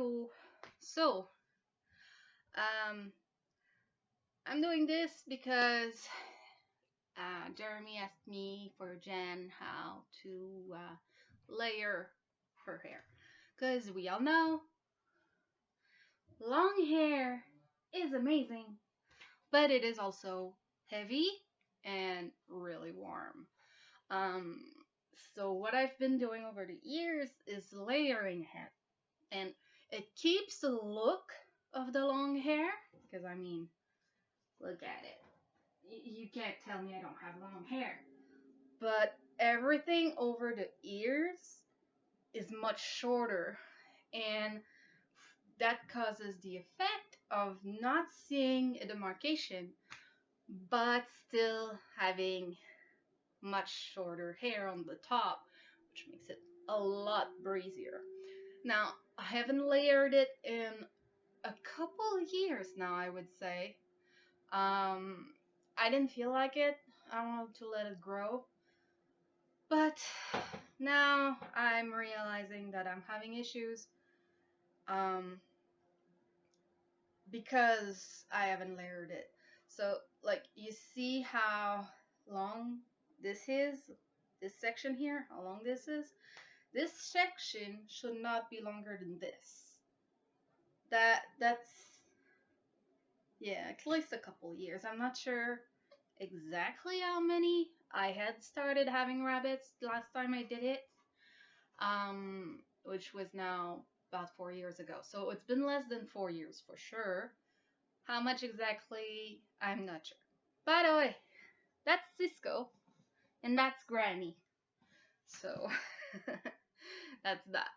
Heyo. So, um, I'm doing this because Jeremy asked me for Jen how to layer her hair. Because we all know long hair is amazing, but it is also heavy and really warm. Um, so what I've been doing over the years is layering it, and it keeps the look of the long hair. Because I mean, look at it. You can't tell me I don't have long hair. But everything over the ears is much shorter, and that causes the effect of not seeing a demarcation, but still having much shorter hair on the top, which makes it a lot breezier. Now, I haven't layered it in a couple years now, I would say. I didn't feel like it. I wanted to let it grow. But now I'm realizing that I'm having issues um, because I haven't layered it. So, like, you see how long this is? This section here, how long this is? This section should not be longer than this. That's yeah, at least a couple years. I'm not sure exactly how many. I had started having rabbits last time I did it, which was now about 4 years ago. So it's been less than 4 years for sure. How much exactly, I'm not sure. By the way, that's Cisco, and that's Granny. So that's that.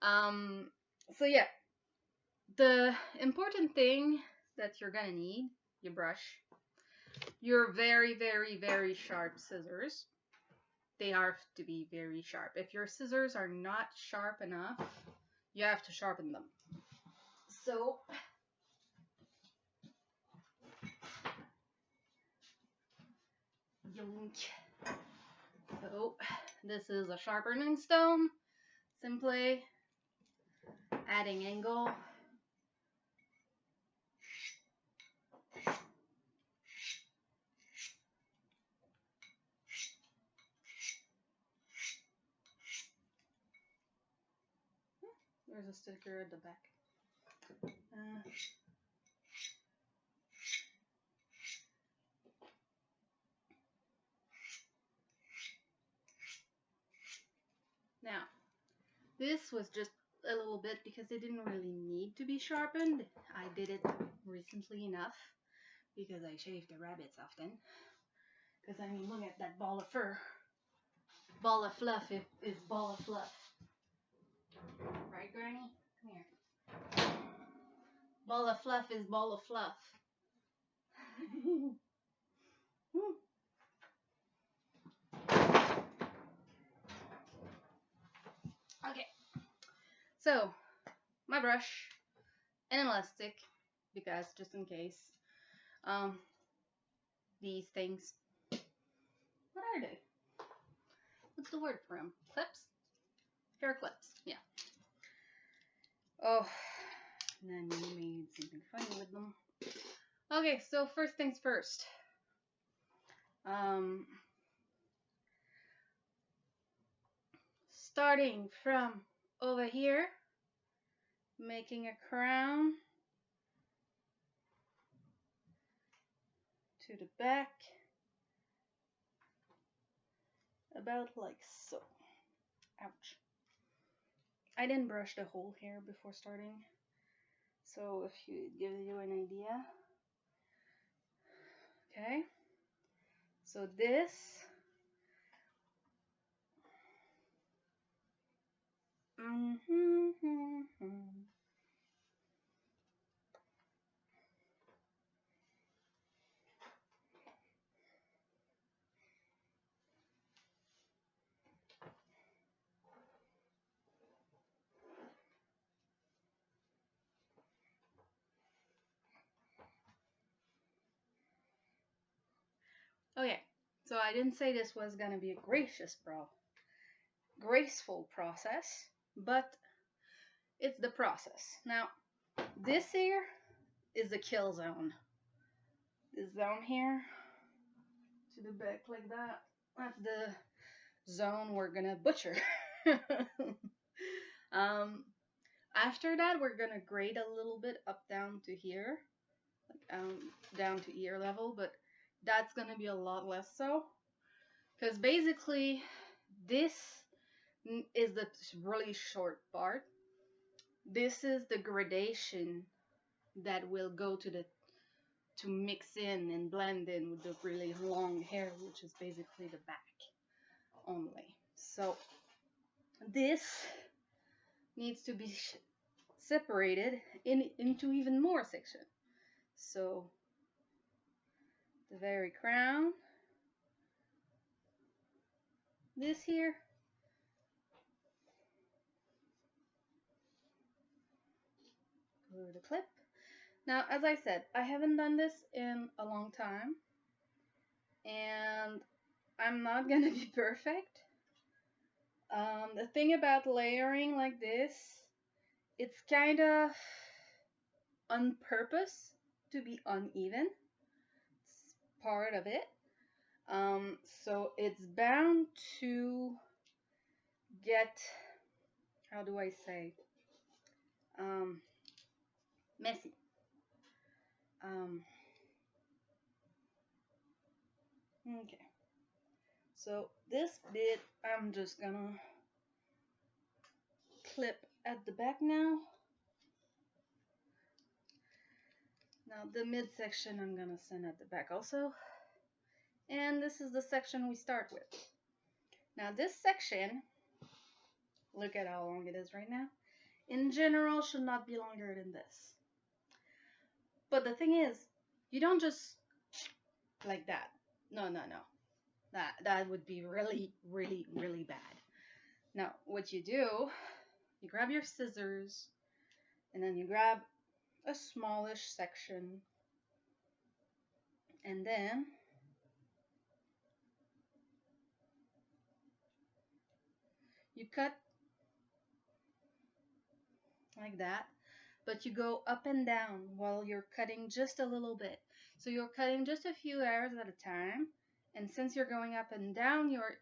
Um, so yeah, the important thing that you're gonna need, your brush, your very, very, very sharp scissors. They have to be very sharp. If your scissors are not sharp enough, you have to sharpen them. So, yoink. So, this is a sharpening stone. Simply adding angle. There's a sticker at the back. Now, this was just a little bit because it didn't really need to be sharpened. I did it recently enough because I shave the rabbits often. Because I mean, look at that ball of fur. Ball of fluff is ball of fluff. Right, Granny? Come here. Ball of fluff is ball of fluff. Okay. So, my brush, an elastic, because just in case. These things. What are they? What's the word for them? Clips? Hair clips. Yeah. Oh, and then you made something funny with them. Okay, so first things first. Starting from over here, making a crown to the back, about like so. Ouch. I didn't brush the whole hair before starting, so if it gives you an idea. Okay, so this Okay, so I didn't say this was gonna be a graceful process, but it's the process. Now, this here is the kill zone. This zone here to the back like that. That's the zone we're gonna butcher. um, After that, we're gonna grade a little bit up down to here, like down to ear level, but that's gonna be a lot less so, because basically this is the really short part. This is the gradation that will go to mix in and blend in with the really long hair, which is basically the back only. So this needs to be separated into even more section. So the very crown, this here, over the clip. Now, as I said, I haven't done this in a long time, and I'm not gonna be perfect. The thing about layering like this, it's kind of on purpose to be uneven. It's part of it. So it's bound to get, how do I say, messy. Okay. So this bit, I'm just gonna clip at the back now. Now the midsection I'm gonna send at the back also. And this is the section we start with. Now this section, look at how long it is right now. In general, should not be longer than this. But the thing is, you don't just like that. No. That would be really, really, really bad. Now, what you do, you grab your scissors, and then you grab a smallish section, and then you cut like that, but you go up and down while you're cutting just a little bit. So you're cutting just a few hairs at a time, and since you're going up and down, you're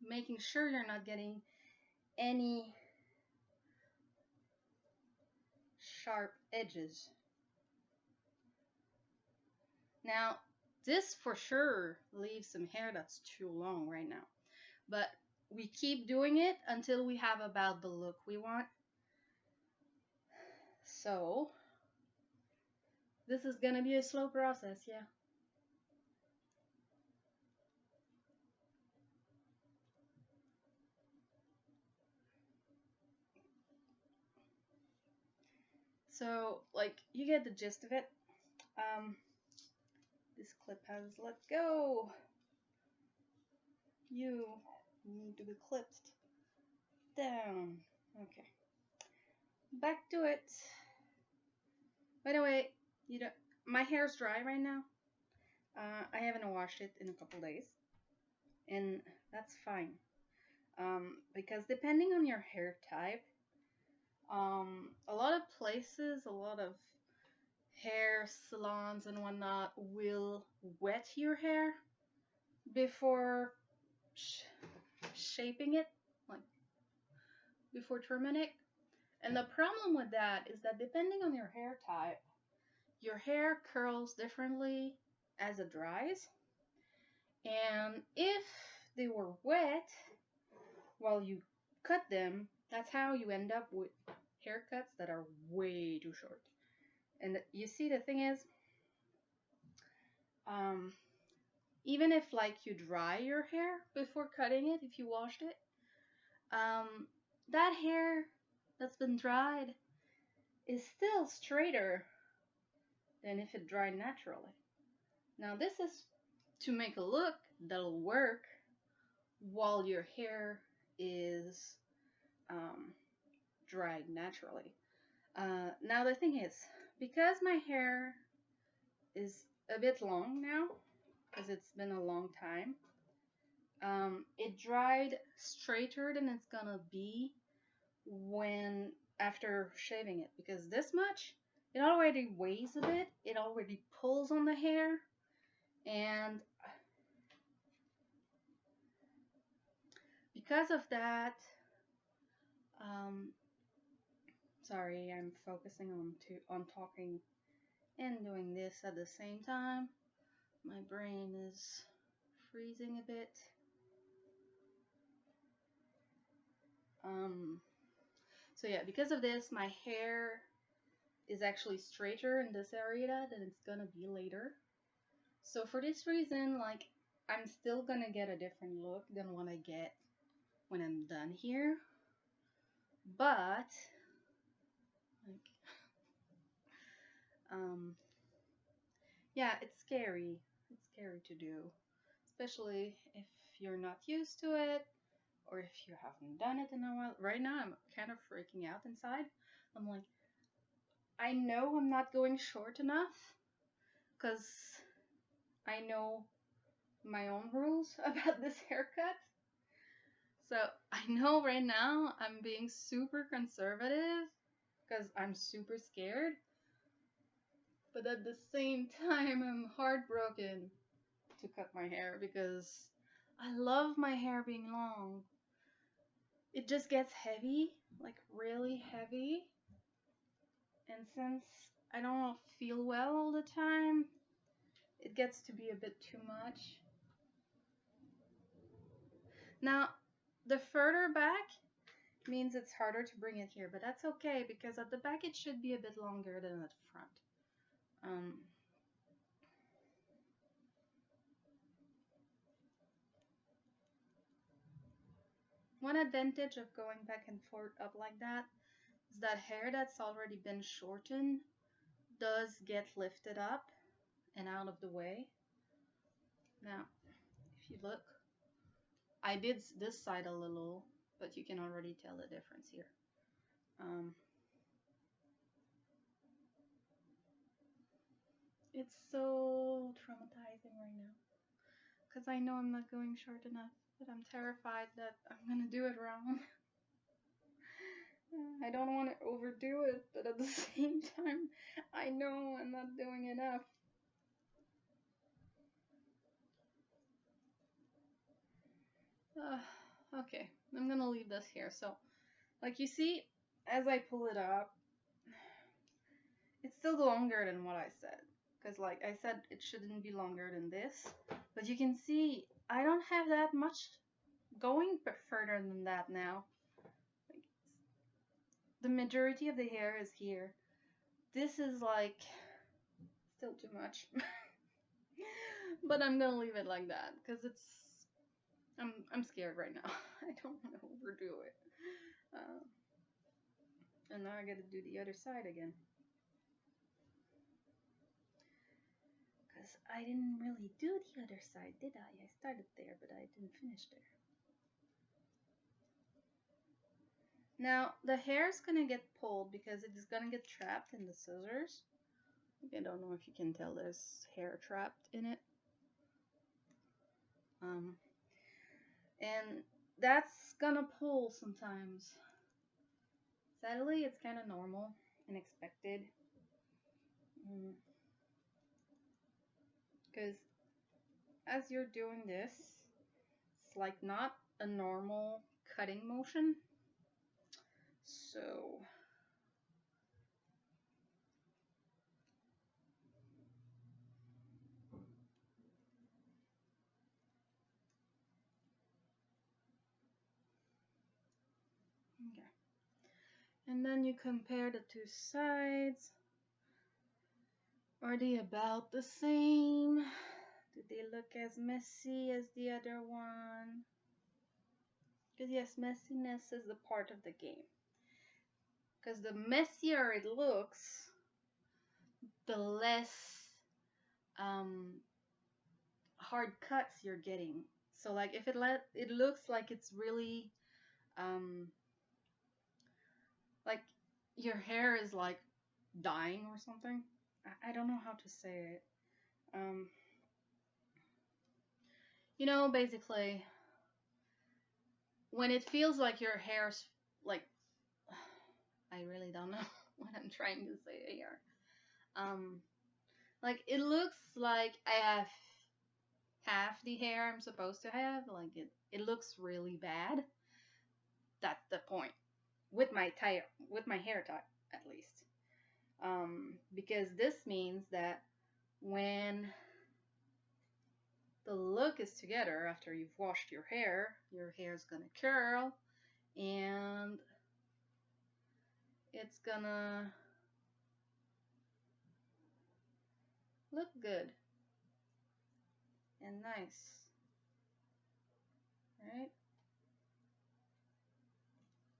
making sure you're not getting any sharp edges. Now, this for sure leaves some hair that's too long right now, but we keep doing it until we have about the look we want. So, this is gonna be a slow process, yeah. So, like, you get the gist of it. This clip has let go. You need to be clipped down. Okay. Back to it. By the way, you don't. My hair's dry right now. I haven't washed it in a couple days, and that's fine. Because depending on your hair type, a lot of places, a lot of hair salons and whatnot will wet your hair before shaping it, like before trimming it. And the problem with that is that depending on your hair type, your hair curls differently as it dries. And if they were wet while you cut them, that's how you end up with haircuts that are way too short. And you see, the thing is, even if like you dry your hair before cutting it, if you washed it, that hair that's been dried is still straighter than if it dried naturally. Now this is to make a look that'll work while your hair is dried naturally. Now the thing is, because my hair is a bit long now, because it's been a long time, it dried straighter than it's gonna be when after shaving it, because this much, it already weighs a bit, it already pulls on the hair, and because of that, um, sorry, I'm focusing on talking and doing this at the same time. My brain is freezing a bit. So yeah, because of this, my hair is actually straighter in this area than it's gonna be later. So for this reason, like, I'm still gonna get a different look than what I get when I'm done here. But, like, yeah, it's scary. It's scary to do, especially if you're not used to it or if you haven't done it in a while. Right now, I'm kind of freaking out inside. I'm like, I know I'm not going short enough because I know my own rules about this haircut. So I know right now I'm being super conservative because I'm super scared. But at the same time, I'm heartbroken to cut my hair because I love my hair being long. It just gets heavy, like really heavy. And since I don't feel well all the time, it gets to be a bit too much. Now, the further back means it's harder to bring it here, but that's okay because at the back it should be a bit longer than at the front. One advantage of going back and forth up like that is that hair that's already been shortened does get lifted up and out of the way. Now, if you look, I did this side a little, but you can already tell the difference here. It's so traumatizing right now because I know I'm not going short enough, but I'm terrified that I'm gonna do it wrong. I don't want to overdo it, but at the same time, I know I'm not doing enough. Okay, I'm gonna leave this here. So, like you see, as I pull it up, it's still longer than what I said. Because like I said, it shouldn't be longer than this. But you can see, I don't have that much going further than that now. Like, the majority of the hair is here. This is like, still too much. But I'm gonna leave it like that, because I'm scared right now. I don't want to overdo it. And now I gotta do the other side again. Because I didn't really do the other side, did I? I started there, but I didn't finish there. Now, the hair is gonna get pulled because it is gonna get trapped in the scissors. I don't know if you can tell there's hair trapped in it. And that's gonna pull sometimes. Sadly, it's kind of normal and expected. Because as you're doing this, it's like not a normal cutting motion. So okay. And then you compare the two sides. Are they about the same? Do they look as messy as the other one? Because yes, messiness is a part of the game. Because the messier it looks, the less hard cuts you're getting. So like if it looks like it's really like your hair is like dying or something. I don't know how to say it. You know, basically, when it feels like your hair's like, I really don't know what I'm trying to say here. Um, like it looks like I have half the hair I'm supposed to have. Like it looks really bad. That's the point with my hair tie at least. Because this means that when the look is together after you've washed your hair is gonna curl and it's gonna look good and nice, right?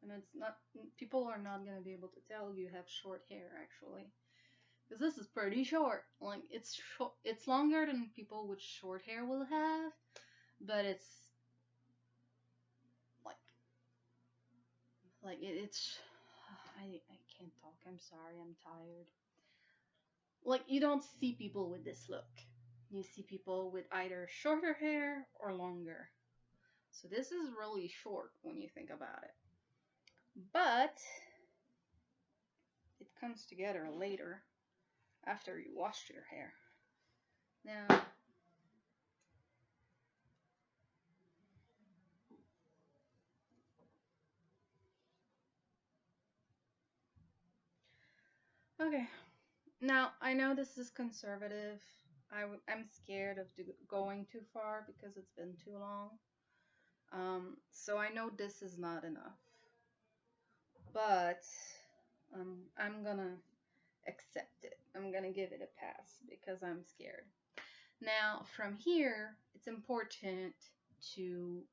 And it's not, people are not gonna be able to tell you have short hair actually, because this is pretty short. Like it's short, it's longer than people with short hair will have, but it's like it's I can't talk. I'm sorry. I'm tired. Like you don't see people with this look. You see people with either shorter hair or longer. So this is really short when you think about it. But it comes together later after you washed your hair. Now, okay. Now, I know this is conservative. I'm scared of going too far because it's been too long. So I know this is not enough. But I'm gonna accept it. I'm gonna give it a pass because I'm scared. Now, from here, it's important to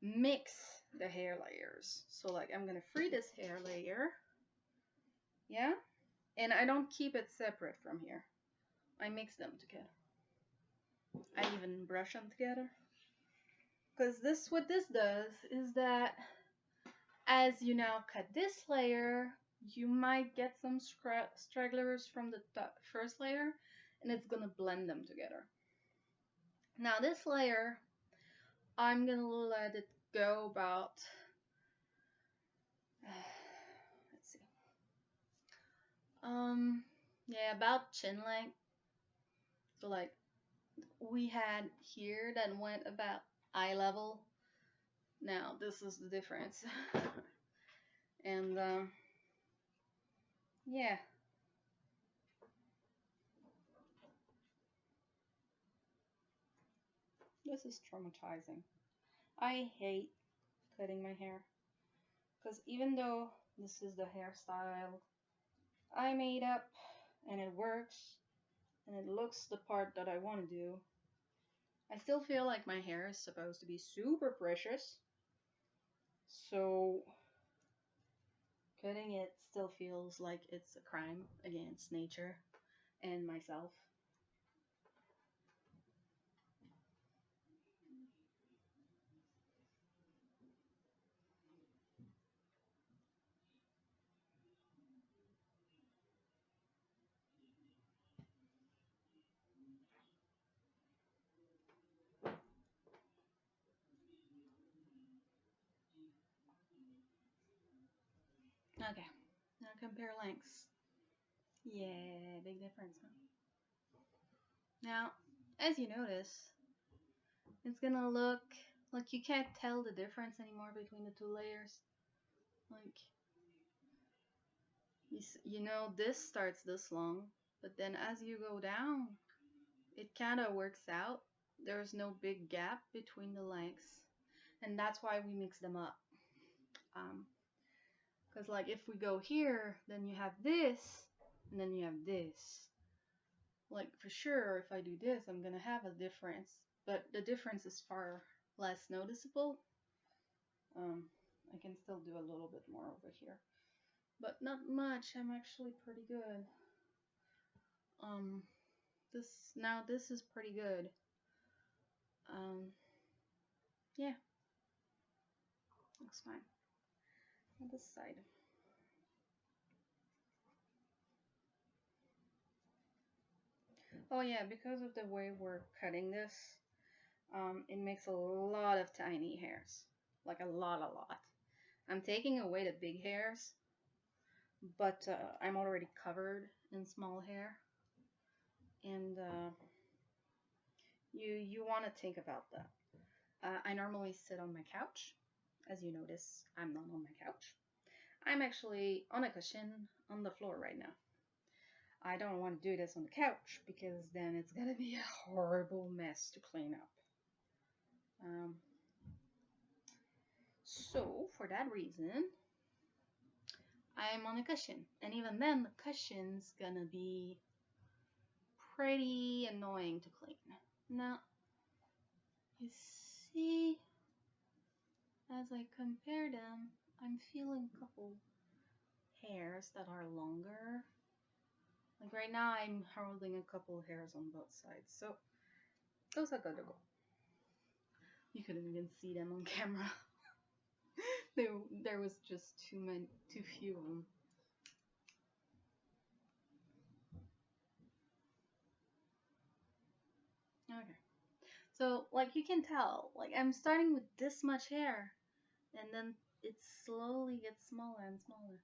mix the hair layers. So, like, I'm gonna free this hair layer, yeah? And I don't keep it separate from here. I mix them together. I even brush them together. Because what this does is that as you now cut this layer, you might get some stragglers from the first layer, and it's gonna blend them together. Now this layer, I'm gonna let it go about, let's see, yeah, about chin length. So like we had here that went about eye level. Now this is the difference, and yeah. This is traumatizing. I hate cutting my hair because even though this is the hairstyle I made up and it works and it looks the part that I want to do, I still feel like my hair is supposed to be super precious. So cutting it still feels like it's a crime against nature and myself. Okay, now compare lengths. Yeah, big difference, huh? Now, as you notice, it's gonna look like you can't tell the difference anymore between the two layers. Like, you know, this starts this long, but then as you go down, it kind of works out. There's no big gap between the lengths, and that's why we mix them up. Because, like, if we go here, then you have this, and then you have this. Like, for sure, if I do this, I'm gonna have a difference, but the difference is far less noticeable. I can still do a little bit more over here, but not much. I'm actually pretty good. Um, this is pretty good. Um, yeah, looks fine. On this side. Oh yeah, because of the way we're cutting this, it makes a lot of tiny hairs, like a lot. I'm taking away the big hairs, but I'm already covered in small hair, and you want to think about that. I normally sit on my couch. As you notice, I'm not on my couch. I'm actually on a cushion on the floor right now. I don't want to do this on the couch because then it's gonna be a horrible mess to clean up. Um, so for that reason, I'm on a cushion, and even then, the cushion's gonna be pretty annoying to clean. Now, you see, as I compare them, I'm feeling a couple hairs that are longer. Like right now, I'm holding a couple hairs on both sides, so those are gonna go. You couldn't even see them on camera. there was just too few of them. Okay. So, like, you can tell, like, I'm starting with this much hair, and then it slowly gets smaller and smaller.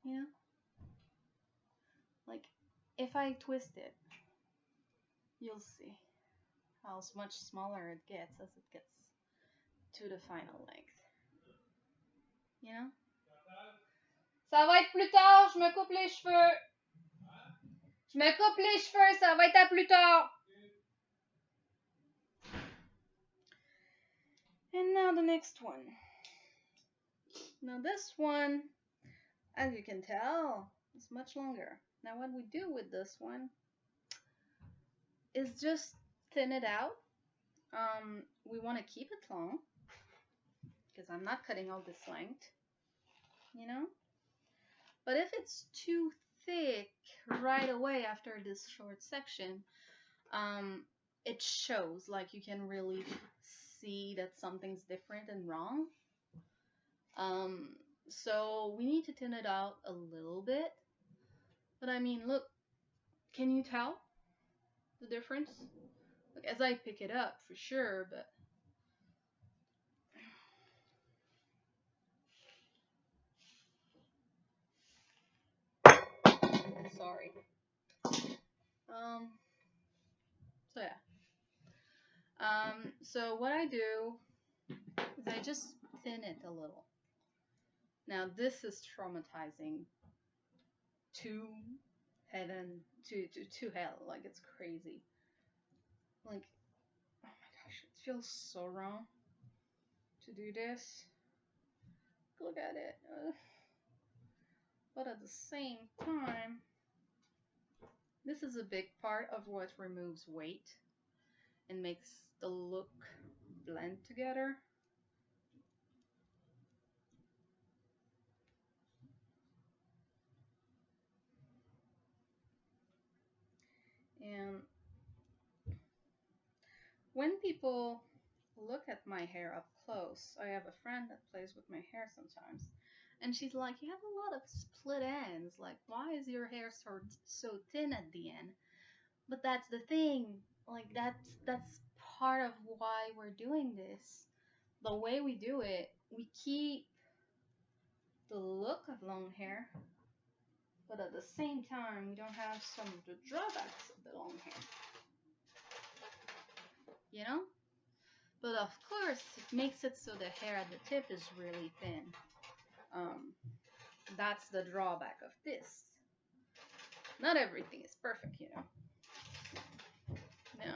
You know? Like, if I twist it, you'll see how much smaller it gets as it gets to the final length. You know? Ça va être plus tard, je me coupe les cheveux. Je me coupe les cheveux, ça va être à plus tard. And now the next one. Now this one, as you can tell, is much longer. Now what we do with this one is just thin it out. We want to keep it long because I'm not cutting all this length, you know? But if it's too thick right away after this short section, it shows, like you can really see that something's different and wrong. So we need to thin it out a little bit. But I mean, look, can you tell the difference? Like, as I pick it up, for sure, but sorry. So yeah. So what I do is I just thin it a little. Now this is traumatizing to heaven, to hell. Like, it's crazy. Like, oh my gosh, it feels so wrong to do this. Look at it. But at the same time, this is a big part of what removes weight and makes the look blend together. And when people look at my hair up close, I have a friend that plays with my hair sometimes, and she's like, "You have a lot of split ends. Like, why is your hair so thin at the end?" But that's the thing. Like, that's part of why we're doing this. The way we do it, we keep the look of long hair, but at the same time, we don't have some of the drawbacks of the long hair. You know? But of course, it makes it so the hair at the tip is really thin. That's the drawback of this. Not everything is perfect, you know. No.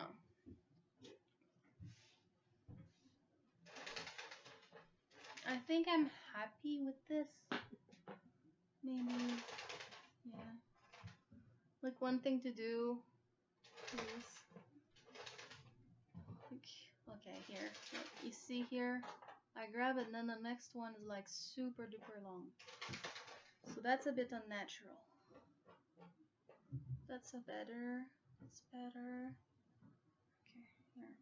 I think I'm happy with this. Maybe, yeah. Like, one thing to do is, okay, here. You see here? I grab it and then the next one is like super duper long. So that's a bit unnatural. That's better. That's better. Okay, here.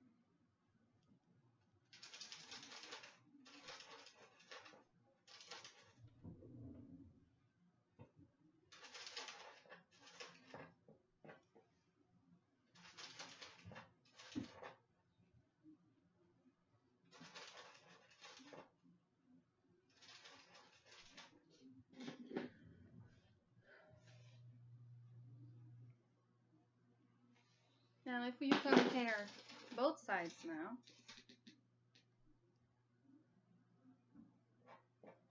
if you compare both sides now,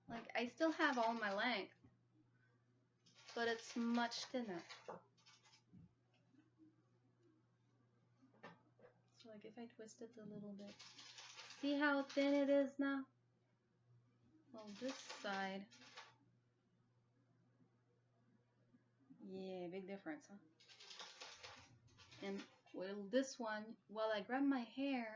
like I still have all my length, but it's much thinner. So like if I twist it a little bit, see how thin it is now? Well, this side, yeah, big difference, huh? And well, this one, while I grab my hair,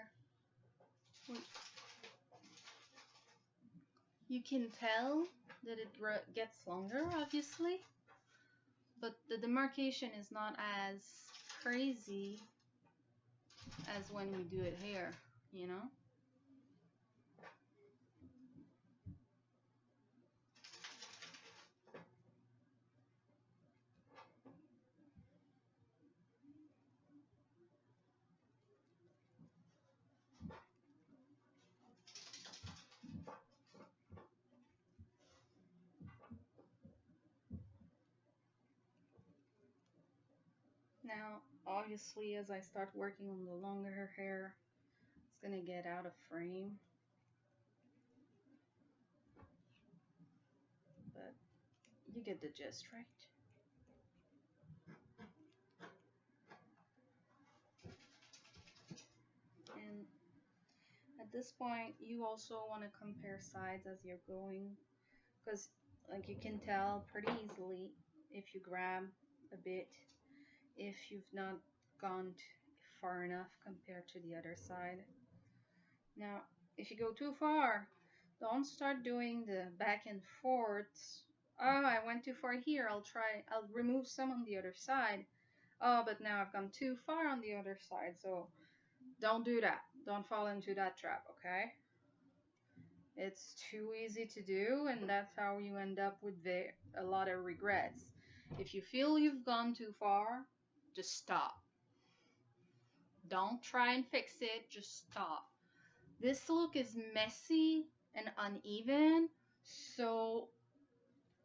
you can tell that it gets longer, obviously, but the demarcation is not as crazy as when we do it here, you know? Now, obviously, as I start working on the longer hair, it's gonna get out of frame. But you get the gist, right? And at this point, you also want to compare sides as you're going, because like you can tell pretty easily if you grab a bit, if you've not gone far enough compared to the other side. Now, if you go too far, don't start doing the back and forth. Oh, I went too far here. I'll remove some on the other side. Oh, but now I've gone too far on the other side. So don't do that. Don't fall into that trap, okay? It's too easy to do, and that's how you end up with a lot of regrets. If you feel you've gone too far, just stop. Don't try and fix it, just stop. This look is messy and uneven, so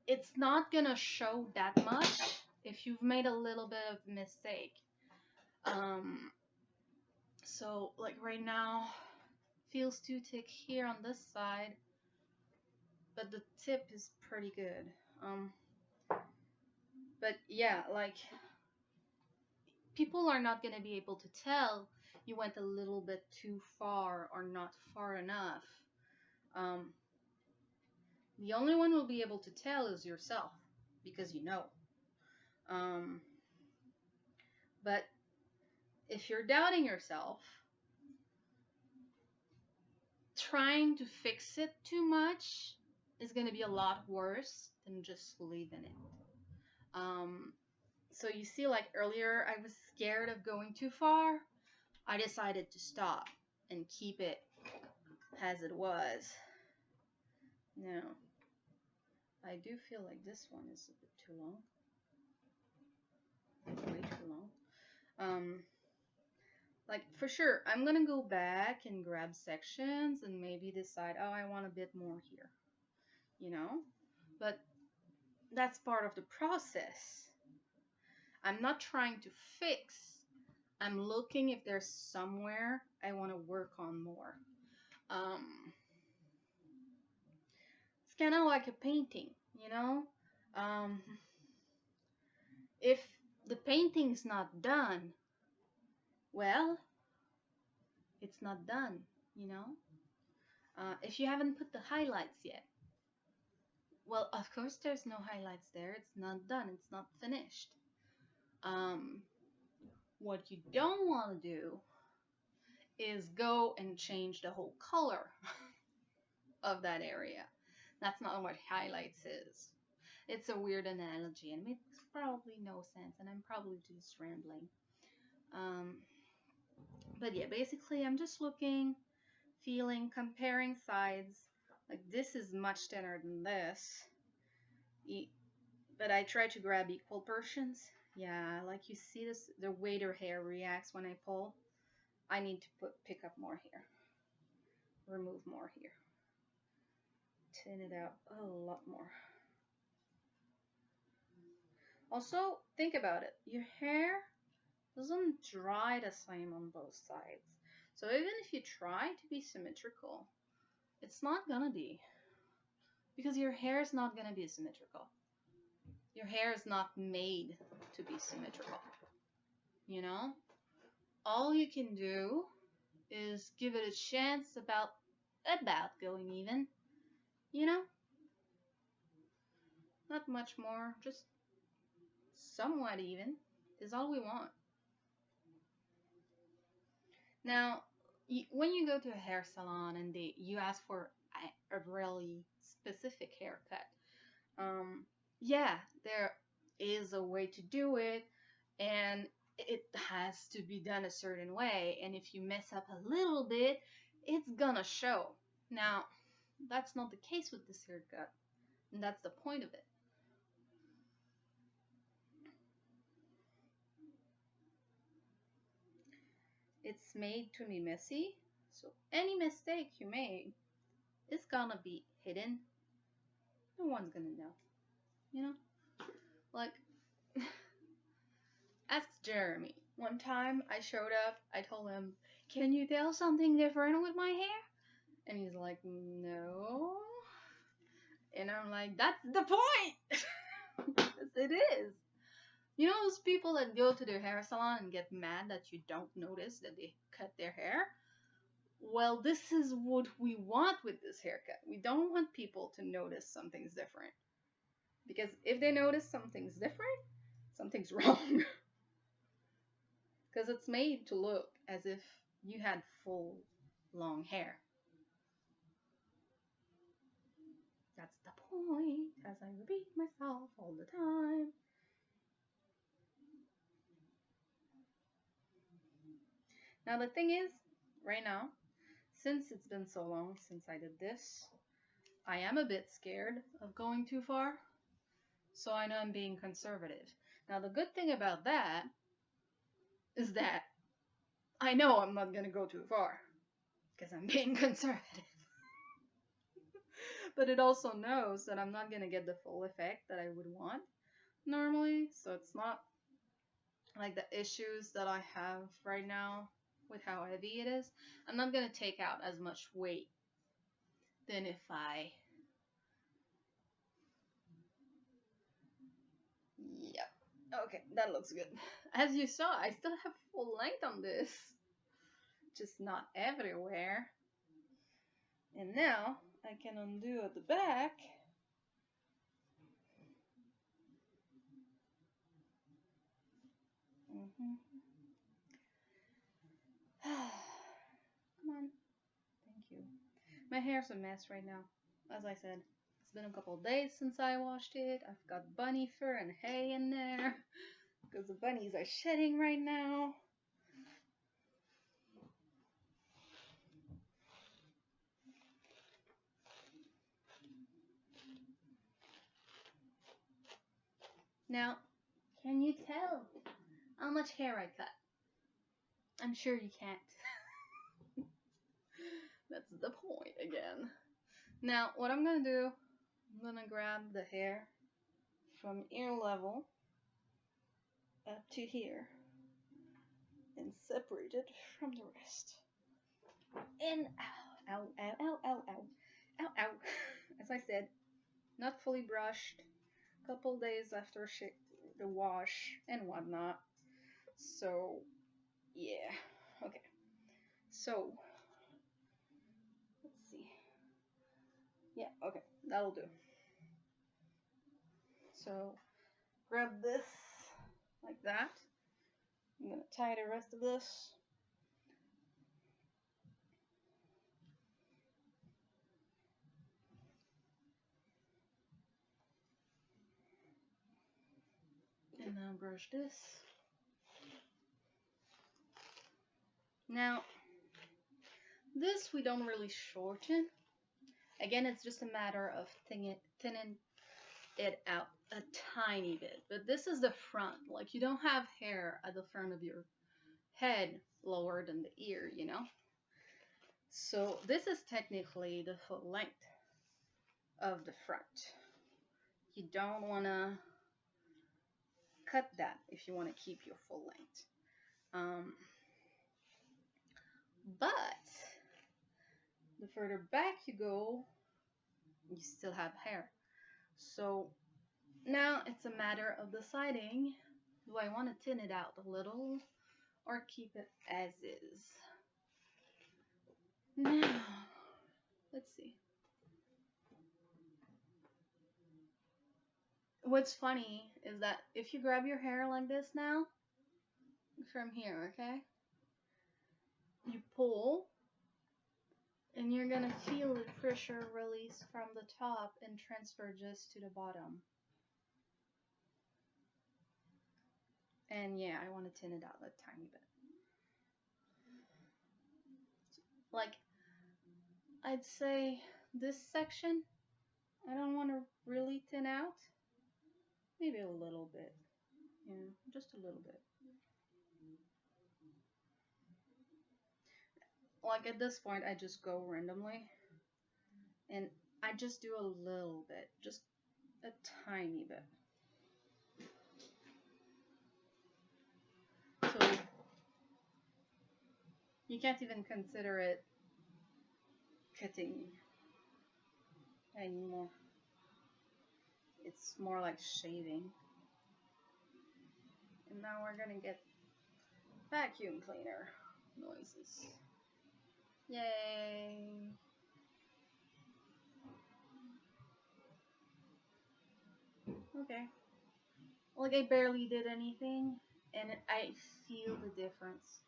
it's not gonna show that much if you've made a little bit of mistake. So like right now, feels too thick here on this side, but the tip is pretty good. But yeah, like people are not gonna be able to tell you went a little bit too far or not far enough. The only one who'll be able to tell is yourself, because you know. But if you're doubting yourself, trying to fix it too much is going to be a lot worse than just leaving it. So you see, like earlier, I was scared of going too far. I decided to stop and keep it as it was. Now, I do feel like this one is a bit too long. Way too long. Like for sure, I'm gonna go back and grab sections and maybe decide, oh, I want a bit more here, you know? But that's part of the process. I'm not trying to fix. I'm looking if there's somewhere I want to work on more. It's kind of like a painting, you know? If the painting's not done, well, it's not done, you know? If you haven't put the highlights yet, well, of course there's no highlights there. It's not done. It's not finished. What you don't want to do is go and change the whole color of that area. That's not what highlights is. It's a weird analogy and makes probably no sense, and I'm probably just rambling. But yeah, basically I'm just looking, feeling, comparing sides. Like this is much thinner than this. But I try to grab equal portions. Yeah, like you see this, the way their hair reacts when I pull. I need to pick up more here. Remove more here. Thin it out a lot more. Also, think about it. Your hair, doesn't dry the same on both sides. So even if you try to be symmetrical, it's not gonna be. Because your hair is not gonna be symmetrical. Your hair is not made to be symmetrical. You know? All you can do is give it a chance about going even. You know? Not much more, just somewhat even is all we want. Now, when you go to a hair salon and you ask for a really specific haircut, yeah, there is a way to do it, and it has to be done a certain way. And if you mess up a little bit, it's gonna show. Now, that's not the case with this haircut, and that's the point of it. It's made to be messy, so any mistake you made is gonna be hidden. No one's gonna know. You know? Like, ask Jeremy. One time I showed up, I told him, "Can you tell something different with my hair?" And he's like, "No." And I'm like, "That's the point!" Yes, it is. You know those people that go to their hair salon and get mad that you don't notice that they cut their hair? Well, this is what we want with this haircut. We don't want people to notice something's different. Because if they notice something's different, something's wrong. Because it's made to look as if you had full, long hair. That's the point, as I repeat myself all the time. Now, the thing is, right now, since it's been so long since I did this, I am a bit scared of going too far. So I know I'm being conservative. Now, the good thing about that is that I know I'm not going to go too far because I'm being conservative. But it also knows that I'm not going to get the full effect that I would want normally. So it's not like the issues that I have right now with how heavy it is. I'm not going to take out as much weight than if I... Yep. Okay, that looks good. As you saw, I still have full length on this. Just not everywhere. And now I can undo at the back. Come on. Thank you. My hair's a mess right now. As I said, it's been a couple of days since I washed it. I've got bunny fur and hay in there because the bunnies are shedding right now. Now, can you tell how much hair I cut? I'm sure you can't. That's the point again. Now, what I'm gonna do, I'm gonna grab the hair from ear level up to here and separate it from the rest. And ow, ow, ow, ow, ow, ow, ow, ow. As I said, not fully brushed. Couple days after the wash and whatnot. So, yeah. Okay. So, let's see. Yeah, okay. That'll do. So, grab this like that. I'm going to tie the rest of this. And now brush this. Now, this we don't really shorten. Again, it's just a matter of thinning it out a tiny bit. But this is the front. Like, you don't have hair at the front of your head lower than the ear, you know? So this is technically the full length of the front. You don't want to cut that if you want to keep your full length. Um, but the further back you go, you still have hair. So now it's a matter of deciding, do I want to thin it out a little or keep it as is? Now, let's see. What's funny is that if you grab your hair like this now, from here, okay? You pull, and you're gonna feel the pressure release from the top and transfer just to the bottom. And yeah, I want to thin it out a tiny bit. Like, I'd say this section, I don't want to really thin out. Maybe a little bit. Yeah, just a little bit. Like at this point, I just go randomly. And I just do a little bit. Just a tiny bit. So you can't even consider it cutting anymore. It's more like shaving. And now we're gonna get vacuum cleaner noises. Yay! Okay. Like I barely did anything, and I feel the difference.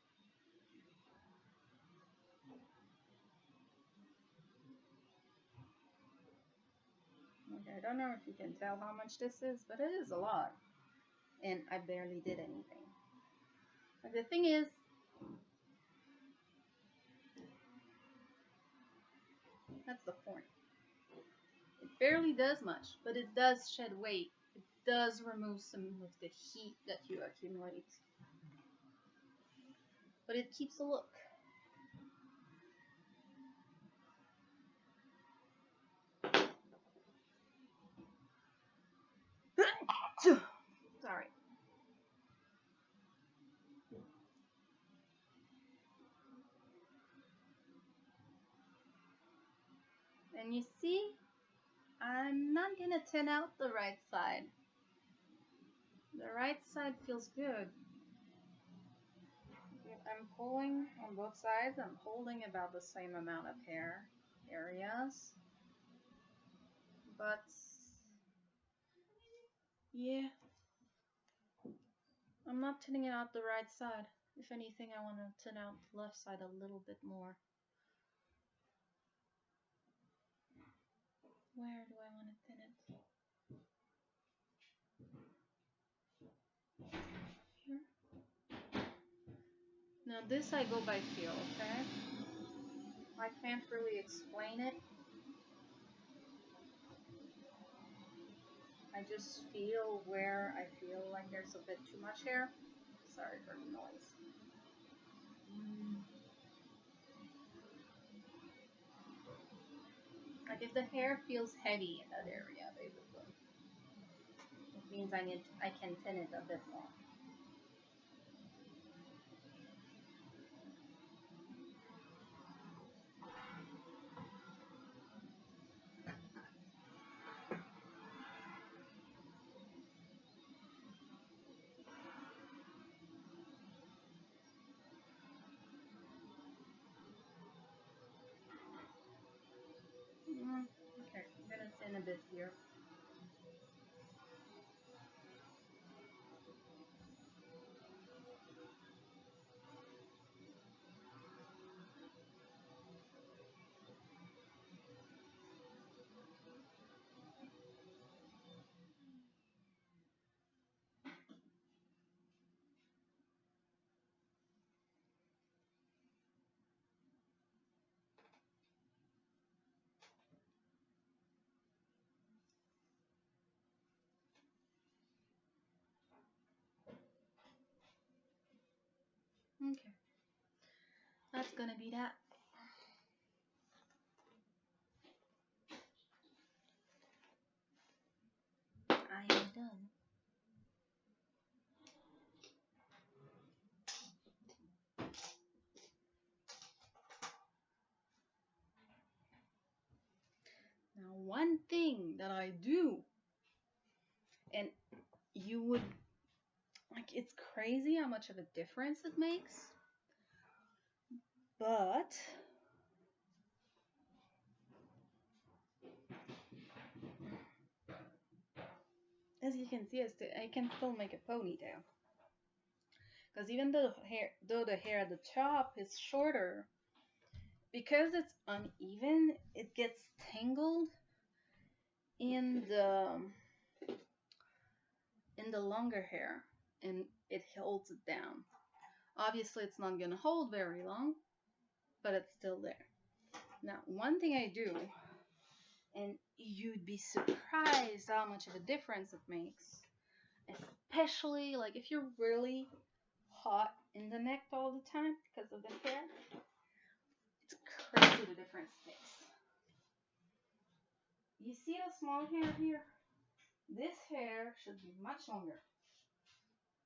Okay, I don't know if you can tell how much this is, but it is a lot. And I barely did anything. But the thing is, that's the point. It barely does much, but it does shed weight. It does remove some of the heat that you accumulate. But it keeps a look. Sorry. And you see, I'm not gonna thin out the right side. The right side feels good. I'm pulling on both sides. I'm holding about the same amount of hair areas. But yeah, I'm not thinning it out the right side. If anything, I want to thin out the left side a little bit more. Where do I want to thin it? Here. Now this I go by feel, okay? I can't really explain it. I just feel where I feel like there's a bit too much hair. Sorry for the noise. Like if the hair feels heavy in that area, basically, it means I can thin it a bit more. Okay, I'm gonna thin a bit here. Okay, that's gonna be that. I am done. Now, one thing that I do, and you would like, it's crazy how much of a difference it makes, but as you can see, I can still make a ponytail. Because even though the hair at the top is shorter, because it's uneven, it gets tangled in the longer hair, and it holds it down. Obviously, it's not gonna hold very long, but it's still there. Now, one thing I do, and you'd be surprised how much of a difference it makes, especially like if you're really hot in the neck all the time because of the hair. It's crazy the difference it makes. You see the small hair here? This hair should be much longer,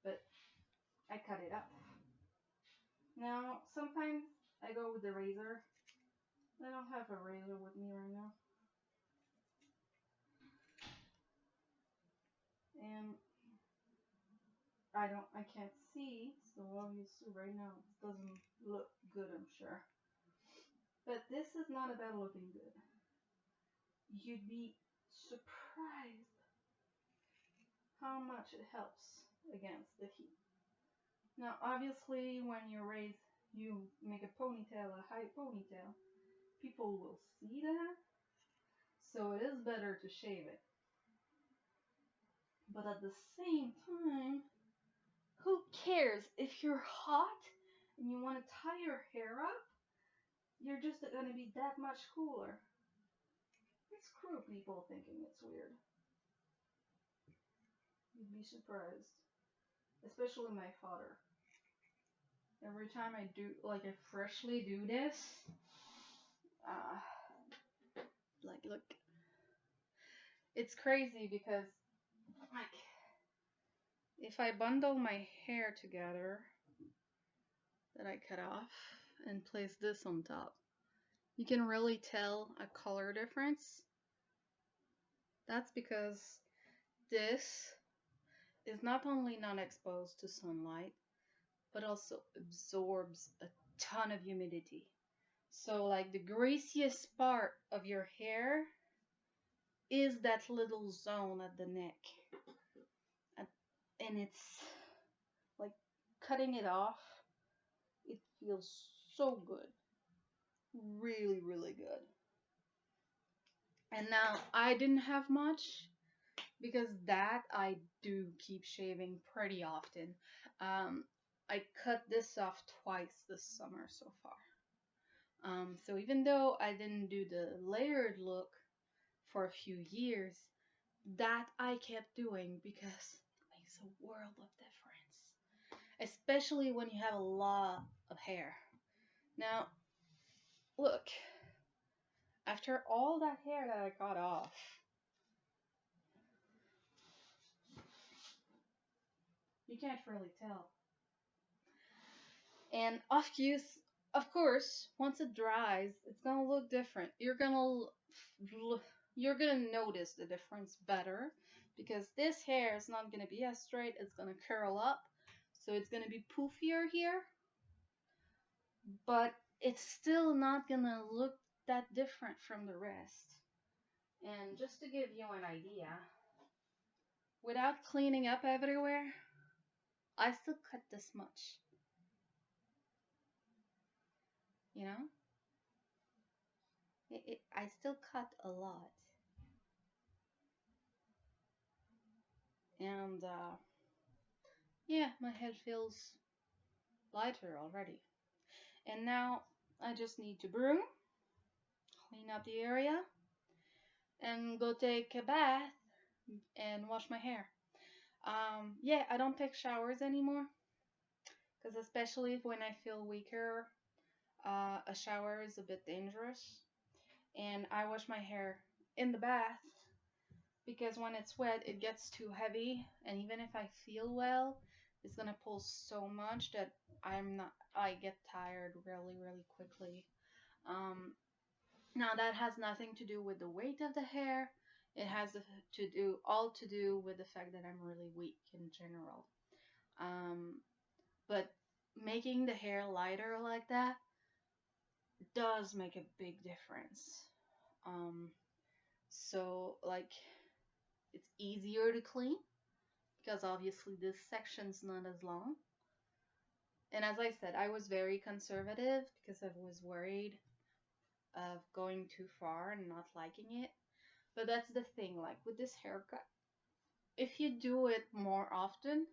but I cut it up. Now, sometimes I go with the razor. I don't have a razor with me right now. And I can't see, so obviously right now it doesn't look good, I'm sure. But this is not about looking good. You'd be surprised how much it helps against the heat. Now, obviously, when you make a ponytail, a high ponytail, people will see that, so it is better to shave it. But at the same time, who cares if you're hot and you want to tie your hair up? You're just going to be that much cooler. Screw people thinking it's weird. You'd be surprised. Especially my father. Every time I I freshly do this, look, it's crazy because, like, if I bundle my hair together that I cut off and place this on top, you can really tell a color difference. That's because this is not only not exposed to sunlight, but also absorbs a ton of humidity. So, like, the greasiest part of your hair is that little zone at the neck. And it's like cutting it off, it feels so good. Really, really good. And now I didn't have much because that I do keep shaving pretty often. I cut this off twice this summer so far. So even though I didn't do the layered look for a few years, that I kept doing because it makes a world of difference, especially when you have a lot of hair. Now, look, after all that hair that I got off, you can't really tell. And of course, once it dries, it's gonna look different. You're gonna notice the difference better because this hair is not gonna be as straight. It's gonna curl up, so it's gonna be poofier here, but it's still not gonna look that different from the rest. And just to give you an idea, without cleaning up everywhere, I still cut this much. You know? I still cut a lot. And yeah, my head feels lighter already. And now I just need to broom, clean up the area, and go take a bath and wash my hair. Yeah, I don't take showers anymore because especially when I feel weaker, a shower is a bit dangerous. And I wash my hair in the bath because when it's wet, it gets too heavy, and even if I feel well, it's gonna pull so much that I get tired really, really quickly. Um, Now that has nothing to do with the weight of the hair. It has to do all to do with the fact that I'm really weak in general. Um, but making the hair lighter like that does make a big difference. Um, so like it's easier to clean because obviously this section's not as long. And as I said, I was very conservative because I was worried of going too far and not liking it. But that's the thing, like with this haircut, if you do it more often,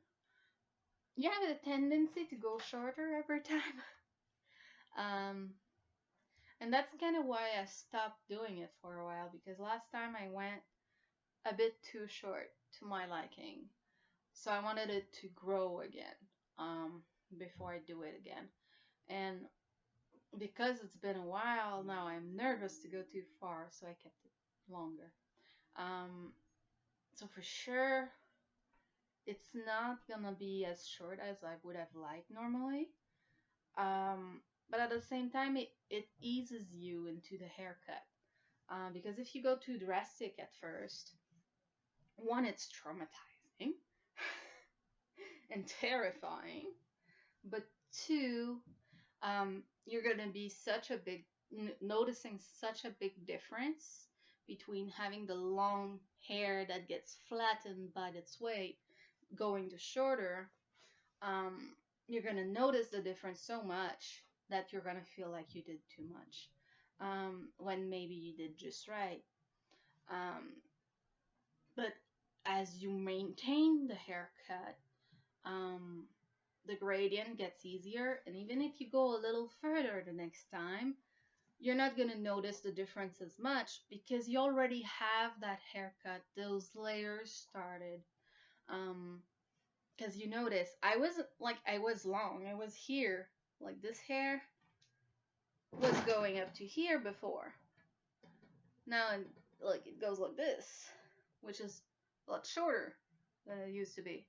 you have a tendency to go shorter every time. Um, and that's kind of why I stopped doing it for a while because last time I went a bit too short to my liking. So I wanted it to grow again before I do it again. And because it's been a while now, I'm nervous to go too far, so I kept it longer. Um, so for sure, it's not gonna be as short as I would have liked normally. Um, but at the same time, it eases you into the haircut. Because if you go too drastic at first, one, it's traumatizing and terrifying. But two, you're gonna be noticing such a big difference between having the long hair that gets flattened by its weight going to shorter. um, you're gonna notice the difference so much that you're gonna feel like you did too much, when maybe you did just right. Um, but as you maintain the haircut, um, the gradient gets easier, and even if you go a little further the next time, you're not gonna notice the difference as much because you already have that haircut, those layers started. Um, because you notice I was long, I was here, like this hair was going up to here before. Now, like it goes like this, which is a lot shorter than it used to be.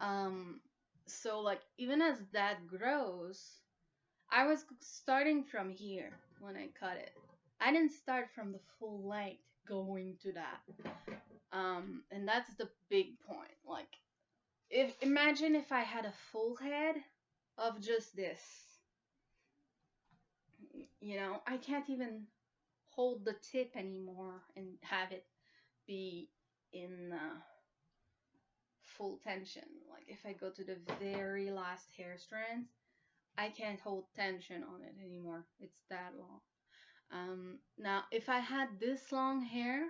Um, so like even as that grows, I was starting from here when I cut it. I didn't start from the full length going to that. And that's the big point. Like, if imagine if I had a full head of just this. You know, I can't even hold the tip anymore and have it be in full tension. Like if I go to the very last hair strands, I can't hold tension on it anymore. It's that long. Now, if I had this long hair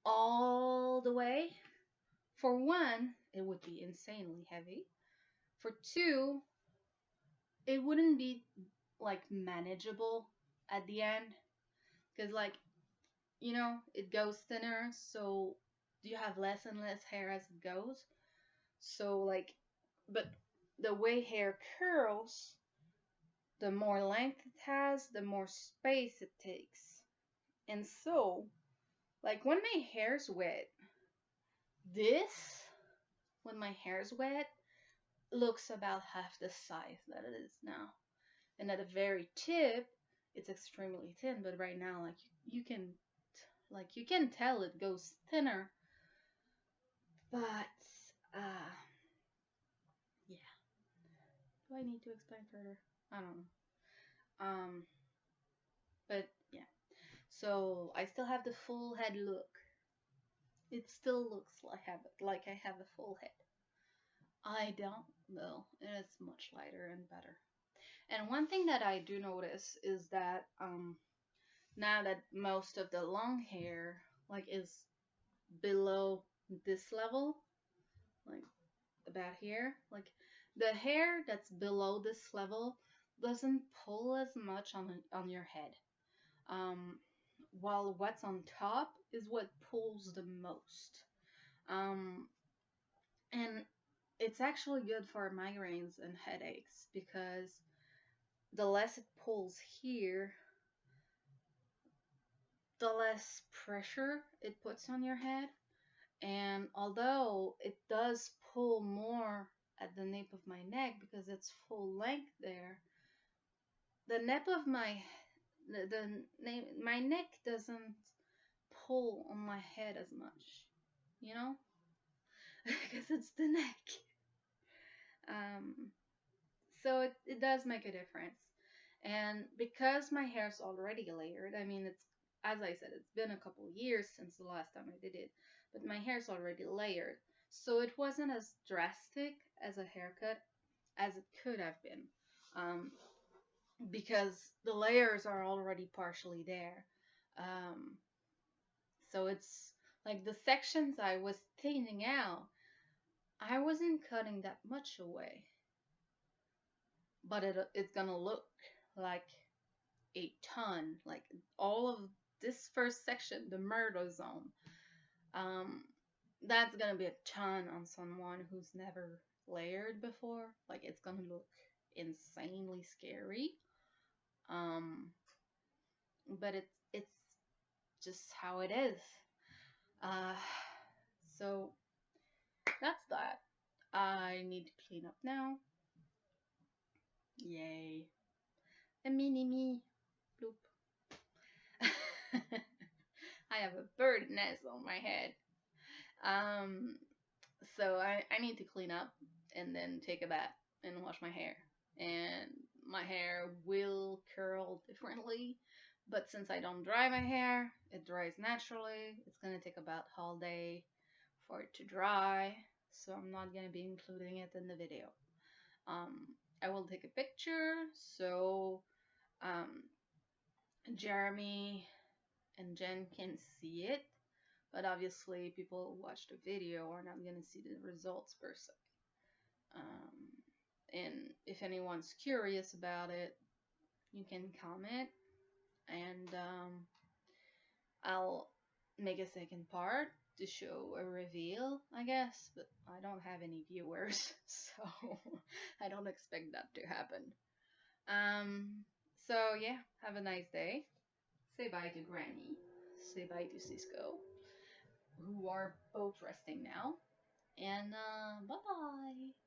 all the way, for one, it would be insanely heavy. For two, it wouldn't be like manageable at the end because, like, you know, it goes thinner, so you have less and less hair as it goes. So, like, but the way hair curls, the more length it has, the more space it takes. And so, like, when my hair's wet, this, when my hair's wet, looks about half the size that it is now. And at the very tip, it's extremely thin, but right now, like, you can, like, you can tell it goes thinner. But, uh, yeah. Do I need to explain further? I don't know. But yeah. So I still have the full head look. It still looks like I have a full head. I don't know. It's much lighter and better. And one thing that I do notice is that now that most of the long hair like is below this level, like about here, like the hair that's below this level doesn't pull as much on your head. Um, while what's on top is what pulls the most. Um, and it's actually good for migraines and headaches because the less it pulls here, the less pressure it puts on your head. And although it does pull more at the nape of my neck because it's full length there, the nape of my my neck doesn't pull on my head as much, you know, because it's the neck. Um, so it does make a difference. And because my hair's already layered, I mean, it's, as I said, it's been a couple years since the last time I did it, but my hair's already layered. So it wasn't as drastic as a haircut as it could have been. Um, because the layers are already partially there. Um, so it's like the sections I was thinning out, I wasn't cutting that much away, but it's gonna look like a ton. Like all of this first section, the murder zone, um, that's gonna be a ton on someone who's never layered before. Like it's gonna look insanely scary. Um, but it's just how it is. Uh, so that's that. I need to clean up now. Yay. A mini me. Bloop. I have a bird nest on my head. Um, so I need to clean up and then take a bath and wash my hair. And my hair will curl differently, but since I don't dry my hair, it dries naturally. It's gonna take about all day for it to dry, so I'm not gonna be including it in the video. Um, I will take a picture so um, Jeremy and Jen can see it, but obviously people who watch the video are not gonna see the results per se. Um, and if anyone's curious about it, you can comment, and I'll make a second part to show a reveal, I guess, but I don't have any viewers, so I don't expect that to happen. So yeah, have a nice day. Say bye to Granny. Say bye to Cisco, who are both resting now. And bye bye.